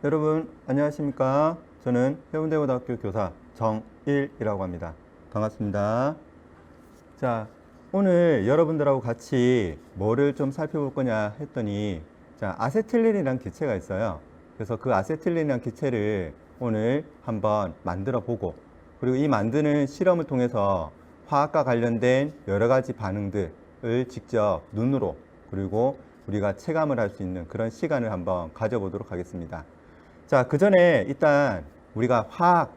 여러분 안녕하십니까? 저는 해운대고등학교 교사 정일이라고 합니다. 반갑습니다. 자, 오늘 여러분들하고 같이 뭐를 좀 살펴볼 거냐 했더니 아세틸린이라는 기체가 있어요. 그래서 그 아세틸린이라는 기체를 오늘 한번 만들어 보고, 그리고 이 만드는 실험을 통해서 화학과 관련된 여러 가지 반응들을 직접 눈으로, 그리고 우리가 체감을 할 수 있는 그런 시간을 한번 가져보도록 하겠습니다. 자, 그 전에 일단 우리가 화학,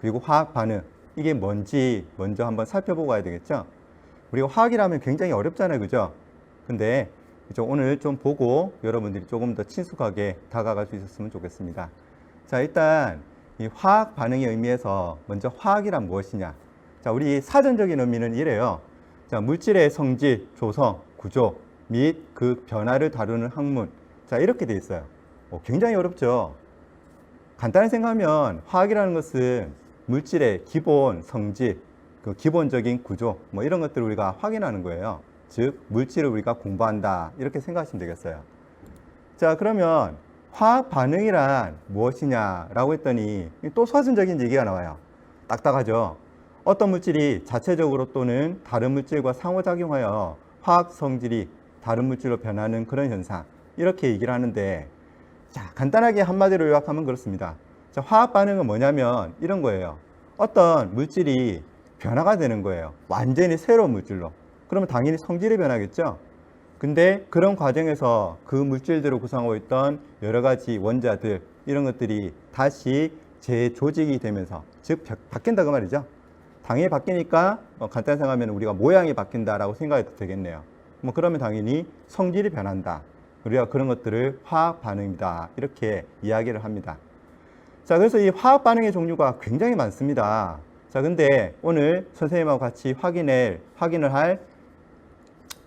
그리고 화학 반응, 이게 뭔지 먼저 한번 살펴보고 가야 되겠죠? 우리가 화학이라면 굉장히 어렵잖아요, 그죠? 근데 오늘 좀 보고 여러분들이 조금 더 친숙하게 다가갈 수 있었으면 좋겠습니다. 자, 일단 이 화학 반응의 의미에서 먼저 화학이란 무엇이냐? 자, 우리 사전적인 의미는 이래요. 자, 물질의 성질, 조성, 구조 및 그 변화를 다루는 학문. 자, 이렇게 돼 있어요. 굉장히 어렵죠? 간단히 생각하면 화학이라는 것은 물질의 기본 성질, 그 기본적인 구조, 뭐 이런 것들을 우리가 확인하는 거예요. 즉, 물질을 우리가 공부한다. 이렇게 생각하시면 되겠어요. 자, 그러면 화학 반응이란 무엇이냐라고 했더니 또 서술적인 얘기가 나와요. 딱딱하죠? 어떤 물질이 자체적으로 또는 다른 물질과 상호작용하여 화학 성질이 다른 물질로 변하는 그런 현상. 이렇게 얘기를 하는데, 자, 간단하게 한마디로 요약하면 그렇습니다. 자, 화학 반응은 뭐냐면 이런 거예요. 어떤 물질이 변화가 되는 거예요. 완전히 새로운 물질로. 그러면 당연히 성질이 변하겠죠. 근데 그런 과정에서 그 물질들을 구성하고 있던 여러 가지 원자들, 이런 것들이 다시 재조직이 되면서, 즉 바뀐다 그 말이죠. 당연히 바뀌니까 간단히 생각하면 우리가 모양이 바뀐다라고 생각해도 되겠네요. 뭐 그러면 당연히 성질이 변한다. 우리가 그런 것들을 화학 반응이다, 이렇게 이야기를 합니다. 자, 그래서 이 화학 반응의 종류가 굉장히 많습니다. 자, 근데 오늘 선생님하고 같이 확인을 할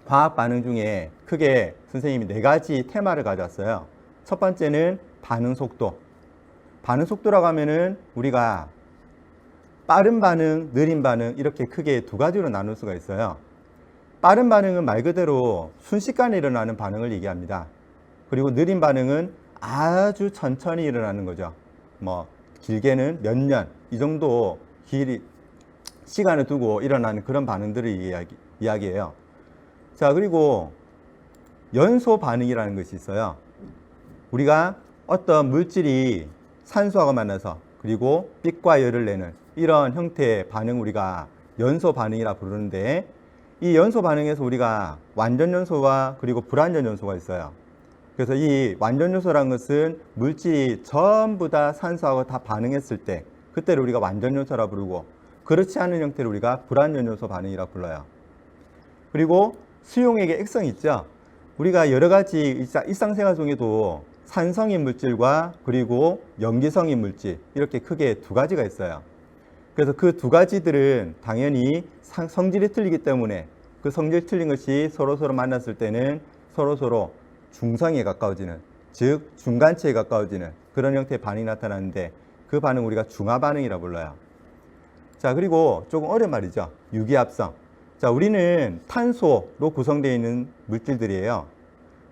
화학 반응 중에 크게 선생님이 4가지 테마를 가져왔어요. 첫 번째는 반응 속도. 반응 속도라고 하면은 우리가 빠른 반응, 느린 반응, 이렇게 크게 2가지로 나눌 수가 있어요. 빠른 반응은 말 그대로 순식간에 일어나는 반응을 얘기합니다. 그리고 느린 반응은 아주 천천히 일어나는 거죠. 뭐 길게는 몇 년, 이 정도 시간을 두고 일어나는 그런 반응들을 이야기해요. 자, 그리고 연소 반응이라는 것이 있어요. 우리가 어떤 물질이 산소하고 만나서 그리고 빛과 열을 내는 이런 형태의 반응, 우리가 연소 반응이라 부르는데, 이 연소 반응에서 우리가 완전 연소와 그리고 불완전 연소가 있어요. 그래서 이 완전 연소라는 것은 물질이 전부 다 산소하고 다 반응했을 때, 그때를 우리가 완전 연소라 부르고, 그렇지 않은 형태를 우리가 불완전 연소 반응이라 불러요. 그리고 수용액의 액성이 있죠. 우리가 여러 가지 일상생활 중에도 산성인 물질과 그리고 염기성인 물질, 이렇게 크게 2가지가 있어요. 그래서 그 2가지들은 당연히 성질이 틀리기 때문에 그 성질이 틀린 것이 서로 만났을 때는 서로 중성에 가까워지는, 즉 중간체에 가까워지는 그런 형태의 반응이 나타나는데, 그 반응 우리가 중화 반응이라 불러요. 자, 그리고 조금 어려운 말이죠. 유기합성. 자, 우리는 탄소로 구성되어 있는 물질들이에요.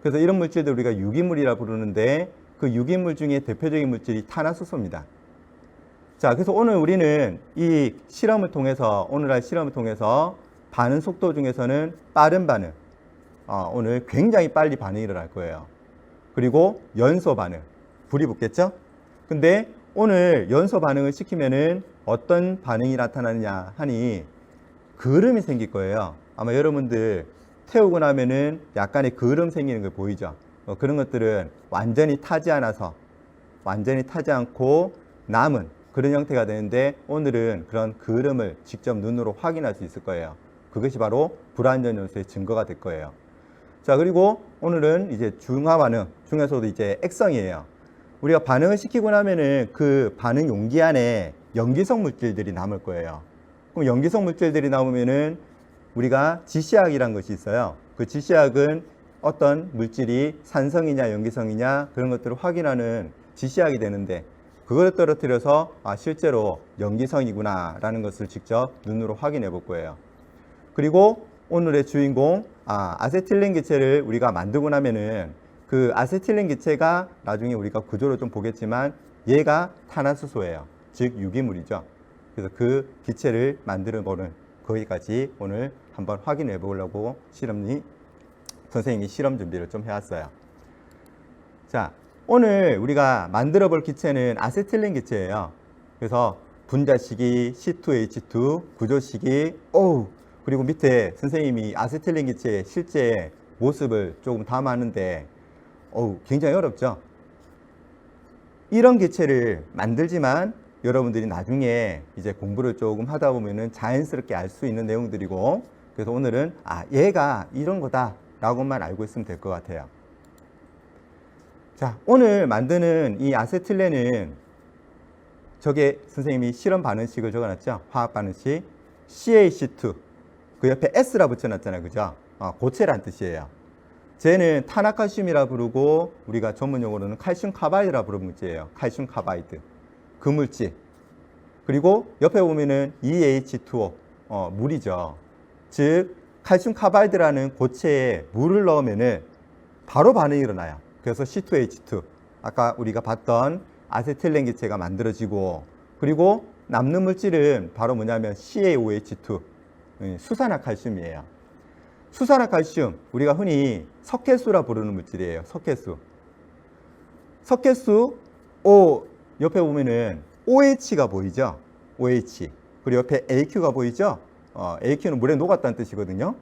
그래서 이런 물질들 우리가 유기물이라 부르는데, 그 유기물 중에 대표적인 물질이 탄화수소입니다. 자, 그래서 오늘 우리는 이 실험을 통해서, 오늘 할 실험을 통해서 반응 속도 중에서는 빠른 반응, 오늘 굉장히 빨리 반응이 일어날 거예요. 그리고 연소 반응, 불이 붙겠죠? 근데 오늘 연소 반응을 시키면은 어떤 반응이 나타나느냐 하니 그을음이 생길 거예요. 아마 여러분들 태우고 나면은 약간의 그을음 생기는 거 보이죠? 그런 것들은 완전히 타지 않고 남은 그런 형태가 되는데, 오늘은 그런 그을음을 직접 눈으로 확인할 수 있을 거예요. 그것이 바로 불완전 연소의 증거가 될 거예요. 자, 그리고 오늘은 이제 중화 반응 중에서도 이제 액성이에요. 우리가 반응을 시키고 나면은 그 반응 용기 안에 염기성 물질들이 남을 거예요. 그럼 염기성 물질들이 나오면은 우리가 지시학이라는 것이 있어요. 그 지시학은 어떤 물질이 산성이냐 염기성이냐 그런 것들을 확인하는 지시학이 되는데, 그걸 떨어뜨려서 실제로 염기성이구나 라는 것을 직접 눈으로 확인해 볼 거예요. 그리고 오늘의 주인공 아세틸린 기체를 우리가 만들고 나면은 그 아세틸렌 기체가 나중에 우리가 구조를 좀 보겠지만 얘가 탄화수소예요. 즉 유기물이죠. 그래서 그 기체를 만드는 거는 거기까지 오늘 한번 확인해 보려고 선생님이 실험 준비를 좀 해왔어요. 자, 오늘 우리가 만들어 볼 기체는 아세틸렌 기체예요. 그래서 분자식이 C2H2, 구조식이 그리고 밑에 선생님이 아세틸렌 기체의 실제 모습을 조금 담았는데 굉장히 어렵죠. 이런 기체를 만들지만 여러분들이 나중에 이제 공부를 조금 하다 보면은 자연스럽게 알 수 있는 내용들이고, 그래서 오늘은 얘가 이런 거다 라고만 알고 있으면 될 것 같아요. 자, 오늘 만드는 이 아세틸렌은 저게 선생님이 실험 반응식을 적어놨죠. 화학 반응식 CaC2, 그 옆에 S라 붙여놨잖아요. 그죠? 고체란 뜻이에요. 쟤는 탄화칼슘이라 부르고 우리가 전문 용어로는 칼슘 카바이드라 부르는 물질이에요. 칼슘 카바이드. 그 물질. 그리고 옆에 보면은 EH2O, 물이죠. 즉 칼슘 카바이드라는 고체에 물을 넣으면은 바로 반응이 일어나요. 그래서 C2H2, 아까 우리가 봤던 아세틸렌 기체가 만들어지고, 그리고 남는 물질은 바로 뭐냐면 CaOH2, 수산화칼슘이에요. 수산화칼슘, 우리가 흔히 석회수라 부르는 물질이에요. 석회수. 석회수, 옆에 보면은 OH가 보이죠? OH. 그리고 옆에 AQ가 보이죠? AQ는 물에 녹았다는 뜻이거든요.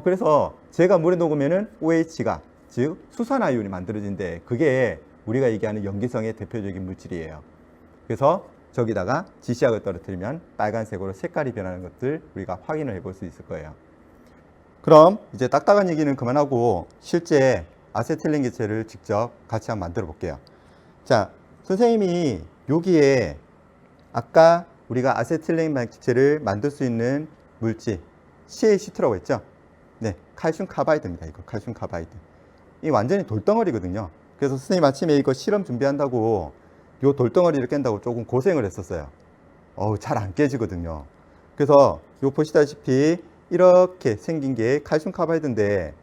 그래서 제가 물에 녹으면은 OH가, 즉 수산화이온이 만들어진대. 그게 우리가 얘기하는 염기성의 대표적인 물질이에요. 그래서 저기다가 지시약을 떨어뜨리면 빨간색으로 색깔이 변하는 것들 우리가 확인을 해볼 수 있을 거예요. 그럼 이제 딱딱한 얘기는 그만하고 실제 아세틸렌 기체를 직접 같이 한번 만들어 볼게요. 자, 선생님이 여기에 아까 우리가 아세틸렌 기체를 만들 수 있는 물질 CaC2라고 했죠? 네, 칼슘 카바이드입니다. 이거 칼슘 카바이드. 이 완전히 돌덩어리거든요. 그래서 선생님 아침에 이거 실험 준비한다고 요 돌덩어리를 깬다고 조금 고생을 했었어요. 잘 안 깨지거든요. 그래서 요 보시다시피 이렇게 생긴 게 칼슘 카바이드인데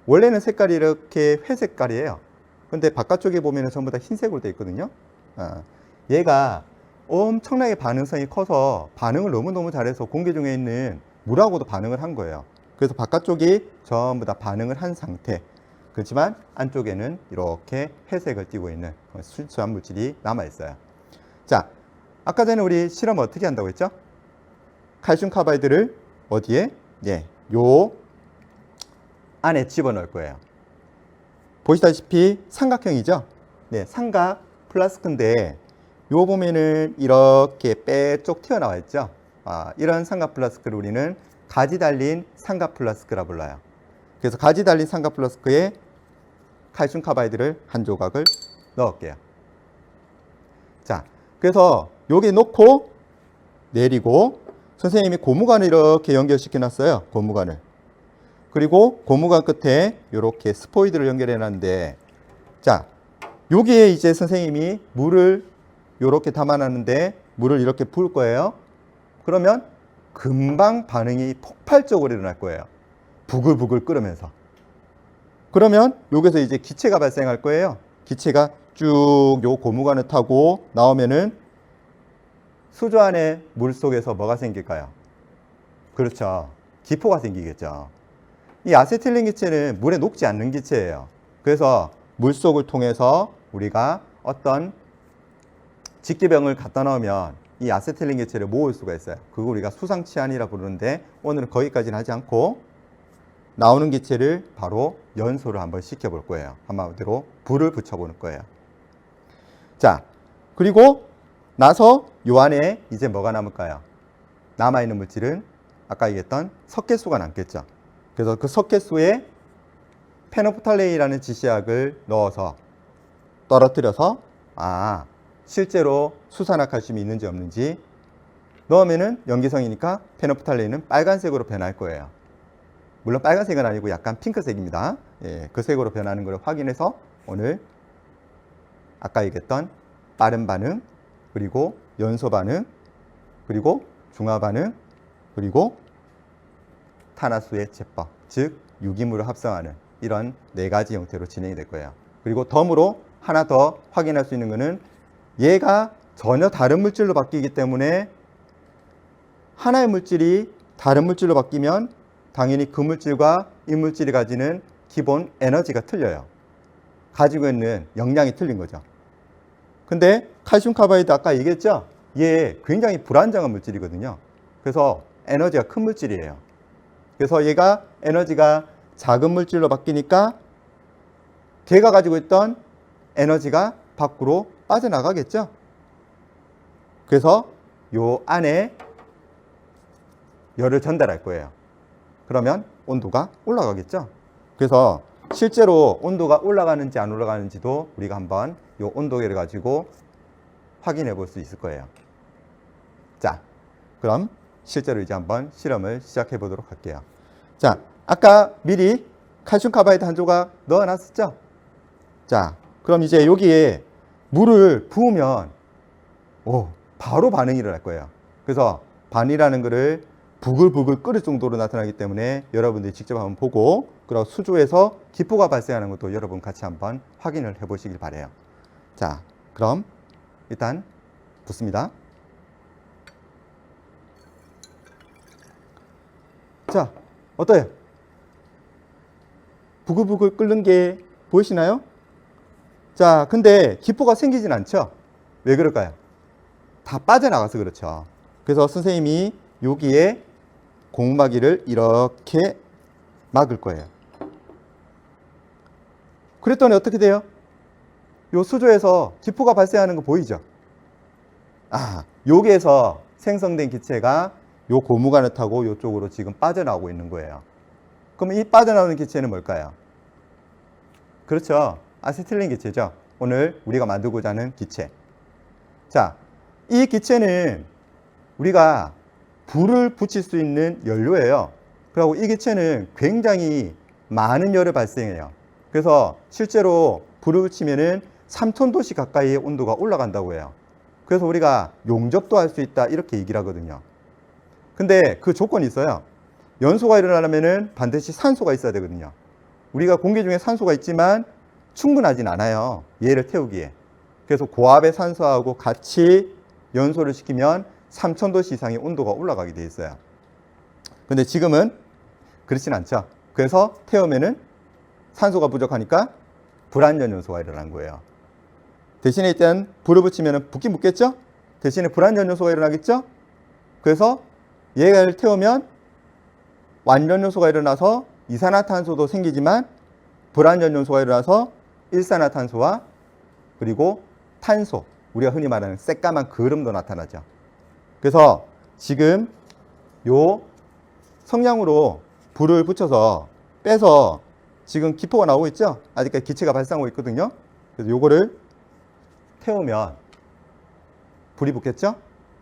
원래는 색깔이 이렇게 회색깔이에요. 근데 바깥쪽에 보면은 전부 다 흰색으로 되어 있거든요. 얘가 엄청나게 반응성이 커서 반응을 너무너무 잘해서 공기 중에 있는 물하고도 반응을 한 거예요. 그래서 바깥쪽이 전부 다 반응을 한 상태. 그렇지만 안쪽에는 이렇게 회색을 띠고 있는 순수한 물질이 남아 있어요. 자, 아까 전에 우리 실험 어떻게 한다고 했죠? 칼슘 카바이드를 어디에? 예, 요 안에 집어넣을 거예요. 보시다시피 삼각형이죠? 네, 삼각 플라스크인데 요 보면은 이렇게 빼쪽 튀어나와 있죠? 이런 삼각 플라스크를 우리는 가지 달린 삼각 플라스크라 불러요. 그래서 가지 달린 삼각 플라스크에 칼슘 카바이드를 한 조각을 넣을게요. 자, 그래서 여기 놓고 내리고 선생님이 고무관을 이렇게 연결시켜 놨어요. 고무관을. 그리고 고무관 끝에 이렇게 스포이드를 연결해 놨는데, 자, 여기에 이제 선생님이 물을 이렇게 담아 놨는데 물을 이렇게 부을 거예요. 그러면 금방 반응이 폭발적으로 일어날 거예요. 부글부글 끓으면서. 그러면 여기서 이제 기체가 발생할 거예요. 기체가 쭉 요 고무관을 타고 나오면은 수조 안에 물 속에서 뭐가 생길까요? 그렇죠. 기포가 생기겠죠. 이 아세틸렌 기체는 물에 녹지 않는 기체예요. 그래서 물속을 통해서 우리가 어떤 직기병을 갖다 넣으면 이 아세틸렌 기체를 모을 수가 있어요. 그거 우리가 수상치안이라 부르는데 오늘은 거기까지는 하지 않고 나오는 기체를 바로 연소를 한번 시켜볼 거예요. 한마디로 불을 붙여보는 거예요. 자, 그리고 나서 요 안에 이제 뭐가 남을까요? 남아있는 물질은 아까 얘기했던 석회수가 남겠죠. 그래서 그 석회수에 페노프탈레이라는 지시약을 넣어서 떨어뜨려서 실제로 수산화칼슘이 있는지 없는지 넣으면은 염기성이니까 페노프탈레이는 빨간색으로 변할 거예요. 물론 빨간색은 아니고 약간 핑크색입니다. 예, 그 색으로 변하는 걸 확인해서 오늘 아까 얘기했던 빠른 반응, 그리고 연소 반응, 그리고 중화 반응, 그리고 탄화수의 제법, 즉 유기물을 합성하는 이런 4가지 형태로 진행이 될 거예요. 그리고 덤으로 하나 더 확인할 수 있는 것은 얘가 전혀 다른 물질로 바뀌기 때문에 하나의 물질이 다른 물질로 바뀌면 당연히 그 물질과 이 물질이 가지는 기본 에너지가 틀려요. 가지고 있는 영량이 틀린 거죠. 근데 칼슘 카바이드 아까 얘기했죠? 얘 굉장히 불안정한 물질이거든요. 그래서 에너지가 큰 물질이에요. 그래서 얘가 에너지가 작은 물질로 바뀌니까 걔가 가지고 있던 에너지가 밖으로 빠져나가겠죠. 그래서 요 안에 열을 전달할 거예요. 그러면 온도가 올라가겠죠. 그래서 실제로 온도가 올라가는지 안 올라가는지도 우리가 한번 이 온도계를 가지고 확인해 볼 수 있을 거예요. 자, 그럼 실제로 이제 한번 실험을 시작해 보도록 할게요. 자, 아까 미리 칼슘 카바이드 한 조각 넣어 놨었죠? 자, 그럼 이제 여기에 물을 부으면 바로 반응이 일어날 거예요. 그래서 반이라는 거를 부글부글 끓을 정도로 나타나기 때문에 여러분들이 직접 한번 보고, 그리고 수조에서 기포가 발생하는 것도 여러분 같이 한번 확인을 해 보시길 바래요. 자, 그럼 일단 붓습니다. 자, 어때요? 부글부글 끓는 게 보이시나요? 자, 근데 기포가 생기진 않죠? 왜 그럴까요? 다 빠져나가서 그렇죠. 그래서 선생님이 여기에 고무막이를 이렇게 막을 거예요. 그랬더니 어떻게 돼요? 요 수조에서 기포가 발생하는 거 보이죠? 여기에서 생성된 기체가 요 고무관을 타고 이쪽으로 지금 빠져나오고 있는 거예요. 그럼 이 빠져나오는 기체는 뭘까요? 그렇죠. 아세틸린 기체죠. 오늘 우리가 만들고자 하는 기체. 자, 이 기체는 우리가 불을 붙일 수 있는 연료예요. 그리고 이 기체는 굉장히 많은 열을 발생해요. 그래서 실제로 불을 붙이면은 3000도씨 가까이의 온도가 올라간다고 해요. 그래서 우리가 용접도 할 수 있다 이렇게 얘기를 하거든요. 근데 그 조건이 있어요. 연소가 일어나려면은 반드시 산소가 있어야 되거든요. 우리가 공기 중에 산소가 있지만 충분하진 않아요. 얘를 태우기에. 그래서 고압의 산소하고 같이 연소를 시키면 3000도씨 이상의 온도가 올라가게 돼 있어요. 근데 지금은 그렇진 않죠. 그래서 태우면은 산소가 부족하니까 불안전 요소가 일어난 거예요. 대신에 일단 불을 붙이면 붓긴 붓겠죠? 대신에 불안전 요소가 일어나겠죠? 그래서 얘를 태우면 완전 요소가 일어나서 이산화탄소도 생기지만 불완전 요소가 일어나서 일산화탄소와 그리고 탄소, 우리가 흔히 말하는 새까만 그름도 나타나죠. 그래서 지금 요 성냥으로 불을 붙여서 빼서 지금 기포가 나오고 있죠? 아직까지 기체가 발생하고 있거든요. 그래서 요거를 태우면 불이 붙겠죠?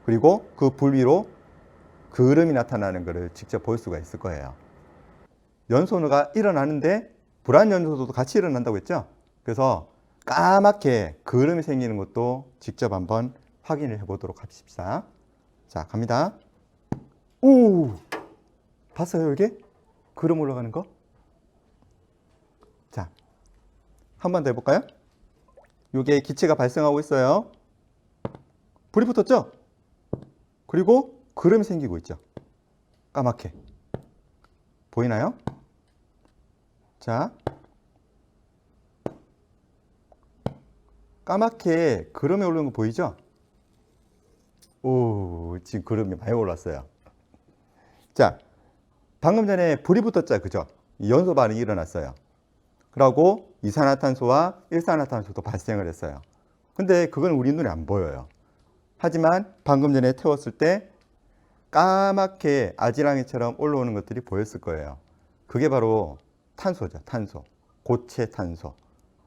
그리고 그 불 위로 그름이 나타나는 것을 직접 볼 수가 있을 거예요. 연소가 일어나는데 불안연소도 같이 일어난다고 했죠? 그래서 까맣게 그름이 생기는 것도 직접 한번 확인을 해보도록 합시다. 자, 갑니다. 오! 봤어요, 이게? 그름 올라가는 거? 자, 한 번 더 해볼까요? 이게 기체가 발생하고 있어요. 불이 붙었죠? 그리고 그름이 생기고 있죠. 까맣게. 보이나요? 자, 까맣게 그름이 오르는 거 보이죠? 오, 지금 그름이 많이 올랐어요. 자, 방금 전에 불이 붙었죠, 그죠? 연소 반응이 일어났어요. 그러고 이산화탄소와 일산화탄소도 발생을 했어요. 근데 그건 우리 눈에 안 보여요. 하지만 방금 전에 태웠을 때 까맣게 아지랑이처럼 올라오는 것들이 보였을 거예요. 그게 바로 탄소죠, 탄소. 고체 탄소.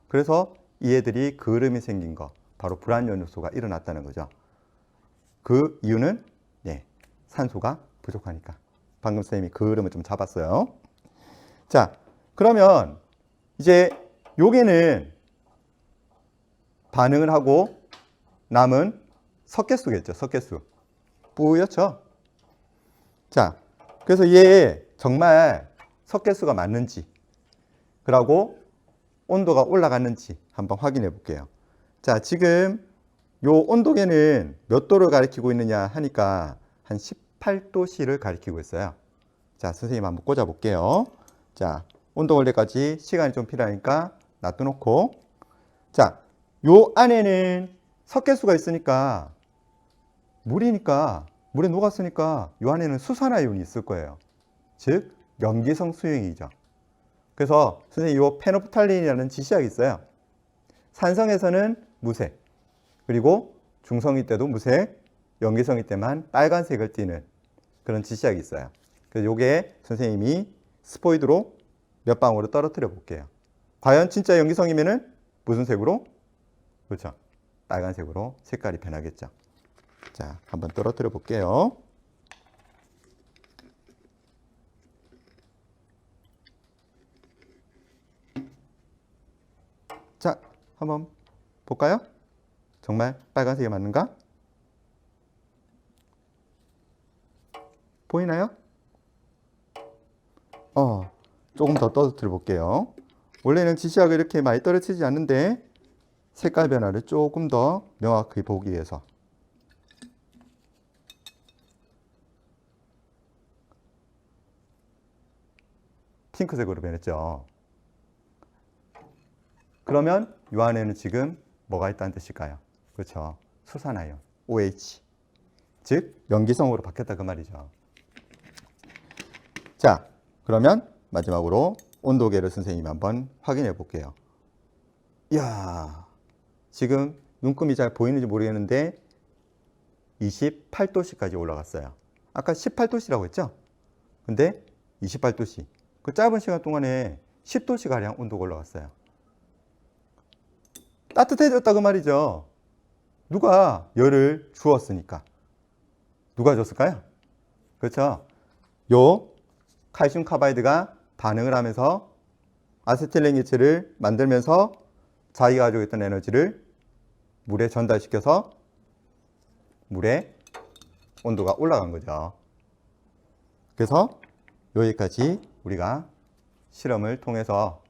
그래서 이 애들이 그름이 생긴 거, 바로 불안전 요소가 일어났다는 거죠. 그 이유는 산소가 부족하니까. 방금 선생님이 그름을 좀 잡았어요. 자, 그러면 이제 요게는 반응을 하고 남은 석회수겠죠, 석회수. 뿌옇죠? 자, 그래서 얘 정말 석회수가 맞는지, 그러고 온도가 올라갔는지 한번 확인해 볼게요. 자, 지금 요 온도계는 몇 도를 가리키고 있느냐 하니까 한 18도씨를 가리키고 있어요. 자, 선생님 한번 꽂아 볼게요. 자, 온도 원래까지 시간이 좀 필요하니까 놔둬놓고, 자, 요 안에는 석회수가 있으니까 물이니까, 물에 녹았으니까 요 안에는 수산화이온이 있을 거예요. 즉 염기성 수용이죠. 그래서 선생님 요 페노프탈린이라는 지시약이 있어요. 산성에서는 무색, 그리고 중성일 때도 무색, 염기성일 때만 빨간색을 띠는 그런 지시약이 있어요. 그래서 요게 선생님이 스포이드로 몇 방울을 떨어뜨려 볼게요. 과연 진짜 염기성이면은 무슨 색으로? 그렇죠. 빨간색으로 색깔이 변하겠죠. 자, 한번 떨어뜨려 볼게요. 자, 한번 볼까요? 정말 빨간색이 맞는가? 보이나요? 조금 더 떨어뜨려 볼게요. 원래는 지시약을 이렇게 많이 떨어뜨리지 않는데 색깔 변화를 조금 더 명확히 보기 위해서. 핑크색으로 변했죠. 그러면 이 안에는 지금 뭐가 있다는 뜻일까요? 그렇죠. 수산화이온, OH. 즉, 염기성으로 바뀌었다 그 말이죠. 자, 그러면 마지막으로 온도계를 선생님이 한번 확인해 볼게요. 이야, 지금 눈금이 잘 보이는지 모르겠는데 28도씨까지 올라갔어요. 아까 18도씨라고 했죠? 근데 28도씨. 그 짧은 시간 동안에 10도씨가량 온도가 올라갔어요. 따뜻해졌다 그 말이죠. 누가 열을 주었으니까. 누가 줬을까요? 그렇죠. 요 칼슘 카바이드가 반응을 하면서 아세틸렌 기체를 만들면서 자기가 가지고 있던 에너지를 물에 전달시켜서 물의 온도가 올라간 거죠. 그래서 여기까지 우리가 실험을 통해서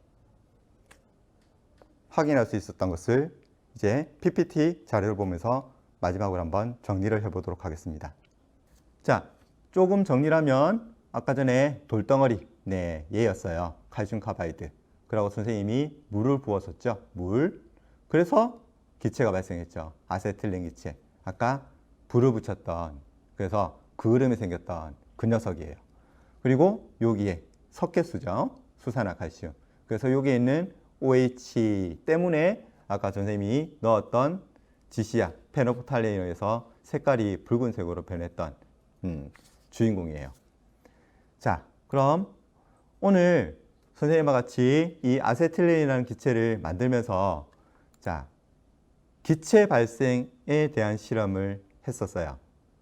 확인할 수 있었던 것을 이제 PPT 자료를 보면서 마지막으로 한번 정리를 해보도록 하겠습니다. 자, 조금 정리를 하면 아까 전에 돌덩어리, 네, 얘였어요. 칼슘 카바이드. 그러고 선생님이 물을 부었었죠. 물. 그래서 기체가 발생했죠. 아세틸렌 기체. 아까 불을 붙였던, 그래서 그을음이 생겼던 그 녀석이에요. 그리고 여기에 석회수죠. 수산화칼슘. 그래서 여기에 있는 OH 때문에 아까 선생님이 넣었던 지시약 페노프탈린에 의해서 색깔이 붉은색으로 변했던 주인공이에요. 자, 그럼 오늘 선생님과 같이 이 아세틸렌이라는 기체를 만들면서 자, 기체 발생에 대한 실험을 했었어요.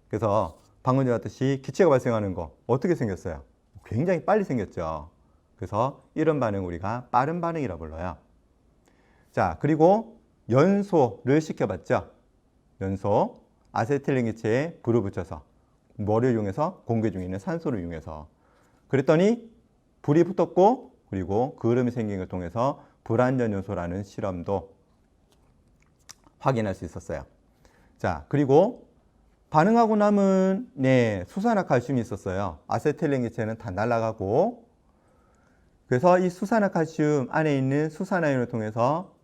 그래서 방금 전에 봤듯이 기체가 발생하는 거 어떻게 생겼어요? 굉장히 빨리 생겼죠. 그래서 이런 반응 우리가 빠른 반응이라고 불러요. 자, 그리고 연소를 시켜봤죠. 연소, 아세틸렌 기체에 불을 붙여서 뭐를 이용해서? 공기 중에 있는 산소를 이용해서. 그랬더니 불이 붙었고 그리고 그을음이 생긴 걸 통해서 불완전 연소라는 실험도 확인할 수 있었어요. 자, 그리고 반응하고 남은 수산화칼슘이 있었어요. 아세틸렌 기체는 다 날아가고 그래서 이 수산화칼슘 안에 있는 수산화이온을 통해서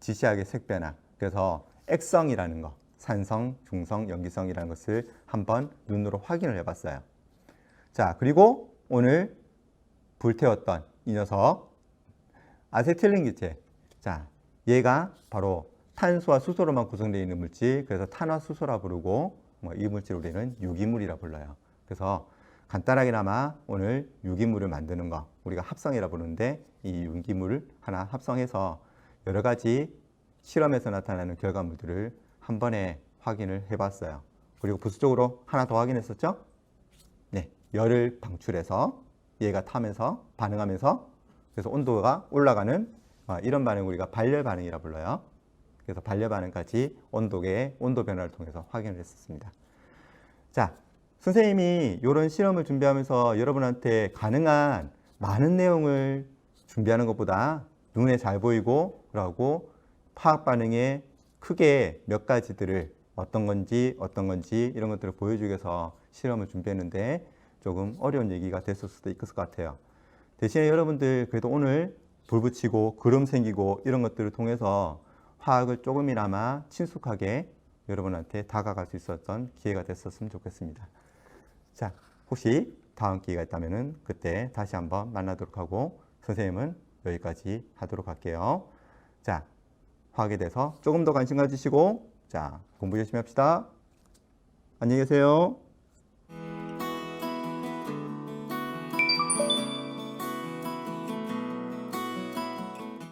지시약의 색변화, 그래서 액성이라는 거, 산성, 중성, 염기성이라는 것을 한번 눈으로 확인을 해봤어요. 자, 그리고 오늘 불태웠던 이 녀석 아세틸렌 기체. 자, 얘가 바로 탄소와 수소로만 구성되어 있는 물질, 그래서 탄화수소라 부르고 이 물질을 우리는 유기물이라 불러요. 그래서 간단하게나마 오늘 유기물을 만드는 거 우리가 합성이라 부르는데 이 유기물을 하나 합성해서 여러 가지 실험에서 나타나는 결과물들을 한 번에 확인을 해봤어요. 그리고 부수적으로 하나 더 확인했었죠? 네, 열을 방출해서 얘가 타면서 반응하면서 그래서 온도가 올라가는 이런 반응 우리가 발열 반응이라 불러요. 그래서 발열 반응까지 온도계의 온도 변화를 통해서 확인을 했었습니다. 자, 선생님이 이런 실험을 준비하면서 여러분한테 가능한 많은 내용을 준비하는 것보다 눈에 잘 보이고 그러고 화학 반응의 크게 몇 가지들을 어떤 건지 이런 것들을 보여주기 위해서 실험을 준비했는데 조금 어려운 얘기가 됐을 수도 있을 것 같아요. 대신에 여러분들 그래도 오늘 불 붙이고 구름 생기고 이런 것들을 통해서 화학을 조금이나마 친숙하게 여러분한테 다가갈 수 있었던 기회가 됐었으면 좋겠습니다. 자, 혹시 다음 기회가 있다면 그때 다시 한번 만나도록 하고 선생님은 여기까지 하도록 할게요. 자, 화학에 대해서 조금 더 관심 가지시고 자, 공부 열심히 합시다. 안녕히 계세요.